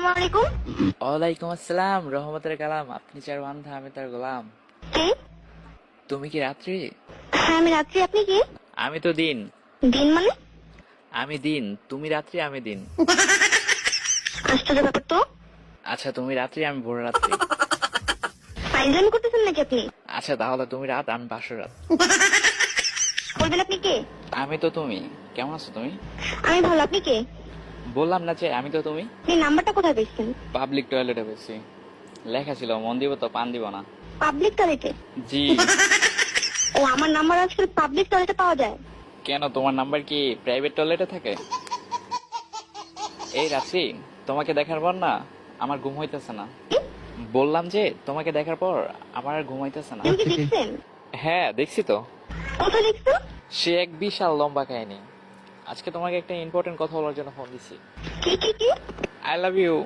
আসসালামু আলাইকুম। ওয়ালাইকুম আসসালাম, রহমতের কালাম। আপনি যার বান্ধা, আমি তার গোলাম। কে? তুমি কি রাত্রি? হ্যাঁ আমি রাত্রি, আপনি কি? আমি তো দিন। দিন মানে? আমি দিন, তুমি রাত্রি, আমি দিন। আশ্চর্য ব্যাপার তো। আচ্ছা তুমি রাত্রি, আমি ভোর রাত্রি। ফাইজলামি করতেছেন নাকি আপনি? আচ্ছা তাহলে তুমি রাত, আমি বাসর রাত। বলবেন আপনি কে? আমি তো তুমি। কেমন আছো তুমি? আমি ভালো, আপনি কে? বললাম না যে আমি তো তুমি। আপনি নাম্বারটা কোথায় পেয়েছেন? পাবলিক টয়লেটে পেয়েছি। লেখা ছিল মন দিব তো পান দিব না। পাবলিক টয়লেটে? জি। ও, আমার নাম্বার আজকাল পাবলিক টয়লেটে পাওয়া যায়? কেন, তোমার নাম্বার কি প্রাইভেট টয়লেটে থাকে? এই রাত্রি, তোমাকে দেখার পর না আমার ঘুম হইতেছে না। বললাম যে তোমাকে দেখার পর আমার আর ঘুম হইতেছে না। তুমি কি দেখছেন? হ্যাঁ দেখছি তো। কোথায় দেখছো? সে এক বিশাল লম্বা কাহিনী। আজকে তোমাকে একটা ইম্পর্টেন্ট কথা বলার জন্য ফোন দিছি। কি কি কি? I love you.